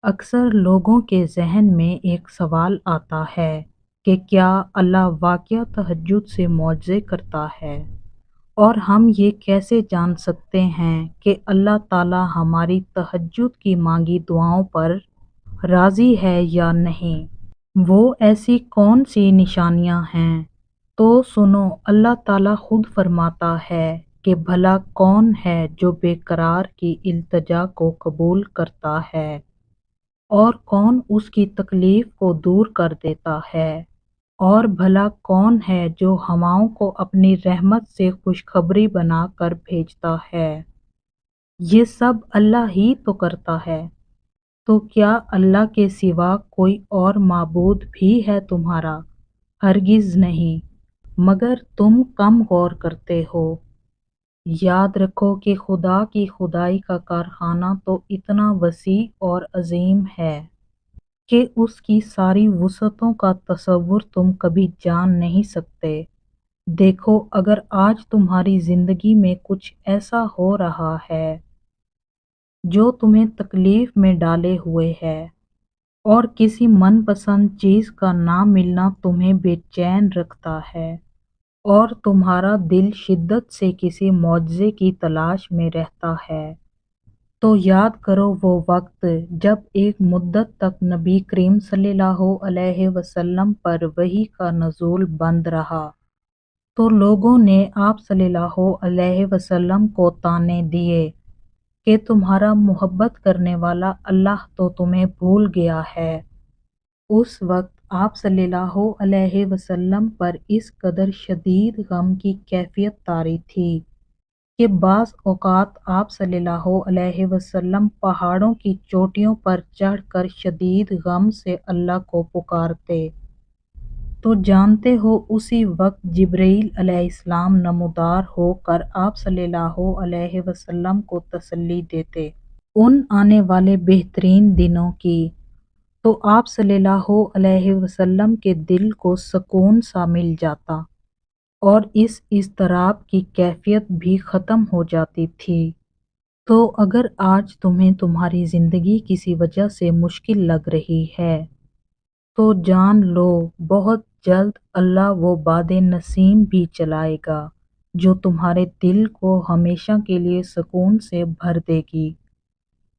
اکثر لوگوں کے ذہن میں ایک سوال آتا ہے کہ کیا اللہ واقعہ تہجد سے معجزے کرتا ہے؟ اور ہم یہ کیسے جان سکتے ہیں کہ اللہ تعالی ہماری تہجد کی مانگی دعاؤں پر راضی ہے یا نہیں؟ وہ ایسی کون سی نشانیاں ہیں؟ تو سنو، اللہ تعالی خود فرماتا ہے کہ بھلا کون ہے جو بے قرار کی التجا کو قبول کرتا ہے اور کون اس کی تکلیف کو دور کر دیتا ہے، اور بھلا کون ہے جو ہواؤں کو اپنی رحمت سے خوشخبری بنا کر بھیجتا ہے۔ یہ سب اللہ ہی تو کرتا ہے، تو کیا اللہ کے سوا کوئی اور معبود بھی ہے تمہارا؟ ہرگز نہیں، مگر تم کم غور کرتے ہو۔ یاد رکھو کہ خدا کی خدائی کا کارخانہ تو اتنا وسیع اور عظیم ہے کہ اس کی ساری وسعتوں کا تصور تم کبھی جان نہیں سکتے۔ دیکھو، اگر آج تمہاری زندگی میں کچھ ایسا ہو رہا ہے جو تمہیں تکلیف میں ڈالے ہوئے ہے، اور کسی من پسند چیز کا نہ ملنا تمہیں بے چین رکھتا ہے، اور تمہارا دل شدت سے کسی معجزے کی تلاش میں رہتا ہے، تو یاد کرو وہ وقت جب ایک مدت تک نبی کریم صلی اللہ علیہ وسلم پر وحی کا نزول بند رہا، تو لوگوں نے آپ صلی اللہ علیہ وسلم کو طعنے دیے کہ تمہارا محبت کرنے والا اللہ تو تمہیں بھول گیا ہے۔ اس وقت آپ صلی اللہ علیہ وسلم پر اس قدر شدید غم کی کیفیت طاری تھی کہ بعض اوقات آپ صلی اللہ علیہ وسلم پہاڑوں کی چوٹیوں پر چڑھ کر شدید غم سے اللہ کو پکارتے، تو جانتے ہو اسی وقت جبرائیل علیہ السلام نمودار ہو کر آپ صلی اللہ علیہ وسلم کو تسلی دیتے ان آنے والے بہترین دنوں کی، تو آپ صلی اللہ علیہ وسلم کے دل کو سکون سا مل جاتا اور اس اضطراب کی کیفیت بھی ختم ہو جاتی تھی۔ تو اگر آج تمہیں تمہاری زندگی کسی وجہ سے مشکل لگ رہی ہے، تو جان لو بہت جلد اللہ وہ باد نسیم بھی چلائے گا جو تمہارے دل کو ہمیشہ کے لیے سکون سے بھر دے گی۔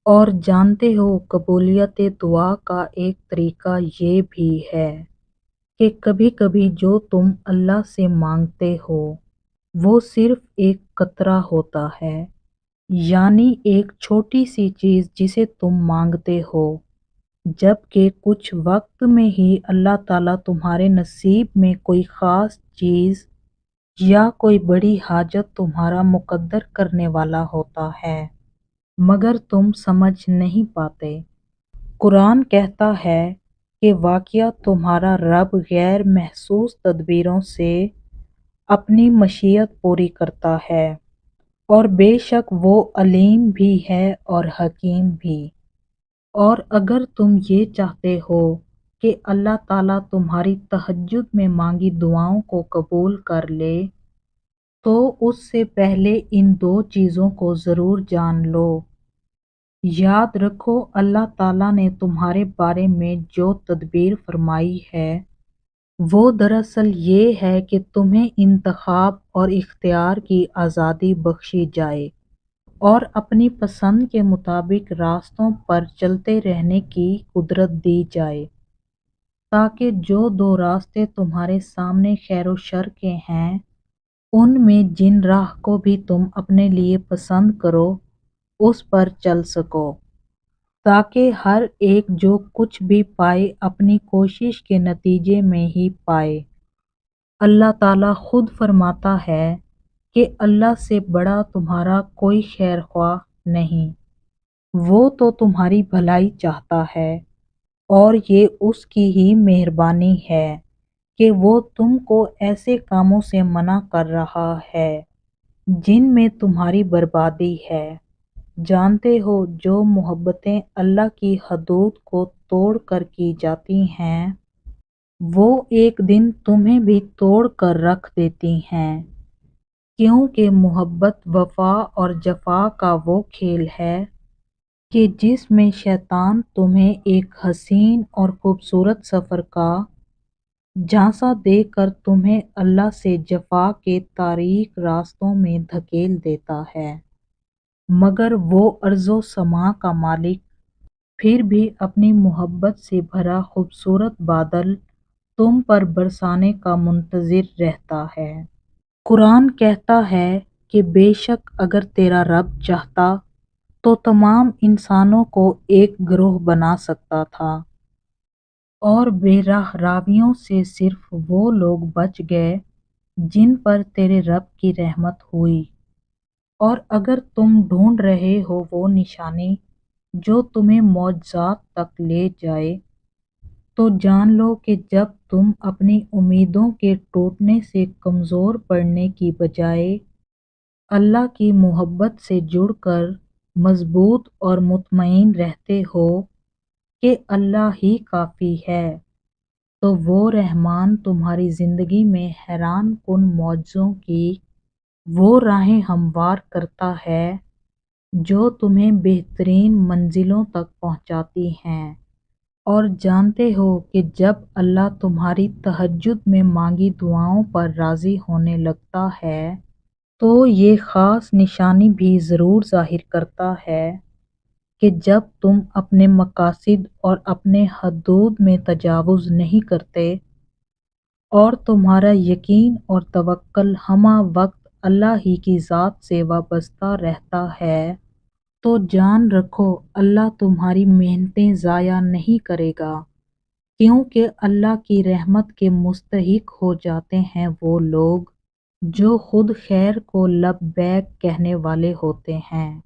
اور جانتے ہو قبولیت دعا کا ایک طریقہ یہ بھی ہے کہ کبھی کبھی جو تم اللہ سے مانگتے ہو وہ صرف ایک قطرہ ہوتا ہے، یعنی ایک چھوٹی سی چیز جسے تم مانگتے ہو، جبکہ کچھ وقت میں ہی اللہ تعالیٰ تمہارے نصیب میں کوئی خاص چیز یا کوئی بڑی حاجت تمہارا مقدر کرنے والا ہوتا ہے، مگر تم سمجھ نہیں پاتے۔ قرآن کہتا ہے کہ واقعہ تمہارا رب غیر محسوس تدبیروں سے اپنی مشیت پوری کرتا ہے، اور بے شک وہ علیم بھی ہے اور حکیم بھی۔ اور اگر تم یہ چاہتے ہو کہ اللہ تعالیٰ تمہاری تہجد میں مانگی دعاؤں کو قبول کر لے، تو اس سے پہلے ان دو چیزوں کو ضرور جان لو۔ یاد رکھو اللہ تعالیٰ نے تمہارے بارے میں جو تدبیر فرمائی ہے وہ دراصل یہ ہے کہ تمہیں انتخاب اور اختیار کی آزادی بخشی جائے اور اپنی پسند کے مطابق راستوں پر چلتے رہنے کی قدرت دی جائے، تاکہ جو دو راستے تمہارے سامنے خیر و شر کے ہیں ان میں جن راہ کو بھی تم اپنے لیے پسند کرو اس پر چل سکو، تاکہ ہر ایک جو کچھ بھی پائے اپنی کوشش کے نتیجے میں ہی پائے۔ اللہ تعالیٰ خود فرماتا ہے کہ اللہ سے بڑا تمہارا کوئی خیر خواہ نہیں، وہ تو تمہاری بھلائی چاہتا ہے، اور یہ اس کی ہی مہربانی ہے کہ وہ تم کو ایسے کاموں سے منع کر رہا ہے جن میں تمہاری بربادی ہے۔ جانتے ہو جو محبتیں اللہ کی حدود کو توڑ کر کی جاتی ہیں وہ ایک دن تمہیں بھی توڑ کر رکھ دیتی ہیں، کیونکہ محبت وفا اور جفا کا وہ کھیل ہے کہ جس میں شیطان تمہیں ایک حسین اور خوبصورت سفر کا جھانسا دے کر تمہیں اللہ سے جفا کے تاریک راستوں میں دھکیل دیتا ہے، مگر وہ ارض و سما کا مالک پھر بھی اپنی محبت سے بھرا خوبصورت بادل تم پر برسانے کا منتظر رہتا ہے۔ قرآن کہتا ہے کہ بے شک اگر تیرا رب چاہتا تو تمام انسانوں کو ایک گروہ بنا سکتا تھا، اور بے راہ راویوں سے صرف وہ لوگ بچ گئے جن پر تیرے رب کی رحمت ہوئی۔ اور اگر تم ڈھونڈ رہے ہو وہ نشانی جو تمہیں معجزات تک لے جائے، تو جان لو کہ جب تم اپنی امیدوں کے ٹوٹنے سے کمزور پڑنے کی بجائے اللہ کی محبت سے جڑ کر مضبوط اور مطمئن رہتے ہو کہ اللہ ہی کافی ہے، تو وہ رحمان تمہاری زندگی میں حیران کن معجزوں کی وہ راہیں ہموار کرتا ہے جو تمہیں بہترین منزلوں تک پہنچاتی ہیں۔ اور جانتے ہو کہ جب اللہ تمہاری تہجد میں مانگی دعاؤں پر راضی ہونے لگتا ہے تو یہ خاص نشانی بھی ضرور ظاہر کرتا ہے کہ جب تم اپنے مقاصد اور اپنے حدود میں تجاوز نہیں کرتے اور تمہارا یقین اور توکل ہمہ وقت اللہ ہی کی ذات سے وابستہ رہتا ہے، تو جان رکھو اللہ تمہاری محنتیں ضائع نہیں کرے گا، کیونکہ اللہ کی رحمت کے مستحق ہو جاتے ہیں وہ لوگ جو خود خیر کو لبیک کہنے والے ہوتے ہیں۔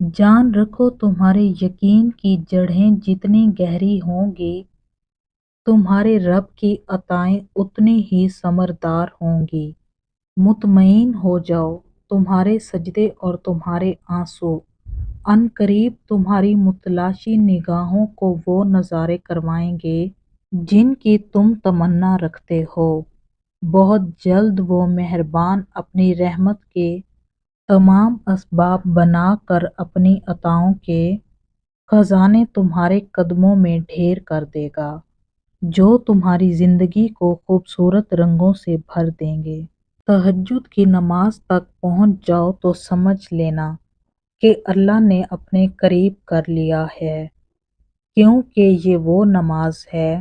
جان رکھو تمہارے یقین کی جڑیں جتنی گہری ہوں گی، تمہارے رب کی عطائیں اتنی ہی ثمردار ہوں گی۔ مطمئن ہو جاؤ، تمہارے سجدے اور تمہارے آنسو عن قریب تمہاری متلاشی نگاہوں کو وہ نظارے کروائیں گے جن کی تم تمنا رکھتے ہو۔ بہت جلد وہ مہربان اپنی رحمت کے تمام اسباب بنا کر اپنی عطاؤں کے خزانے تمہارے قدموں میں ڈھیر کر دے گا، جو تمہاری زندگی کو خوبصورت رنگوں سے بھر دیں گے۔ تہجد کی نماز تک پہنچ جاؤ تو سمجھ لینا کہ اللہ نے اپنے قریب کر لیا ہے، کیونکہ یہ وہ نماز ہے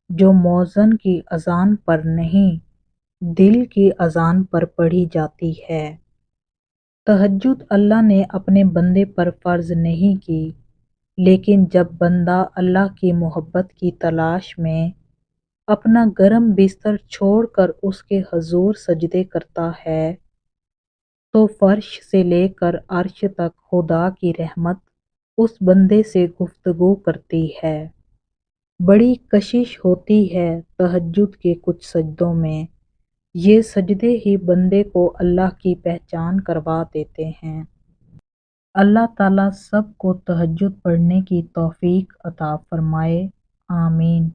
جو مؤذن کی اذان پر نہیں، دل کی اذان پر پڑھی جاتی ہے۔ تہجد اللہ نے اپنے بندے پر فرض نہیں کی، لیکن جب بندہ اللہ کی محبت کی تلاش میں اپنا گرم بستر چھوڑ کر اس کے حضور سجدے کرتا ہے تو فرش سے لے کر عرش تک خدا کی رحمت اس بندے سے گفتگو کرتی ہے۔ بڑی کشش ہوتی ہے تہجد کے کچھ سجدوں میں، یہ سجدے ہی بندے کو اللہ کی پہچان کروا دیتے ہیں۔ اللہ تعالیٰ سب کو تہجد پڑھنے کی توفیق عطا فرمائے، آمین۔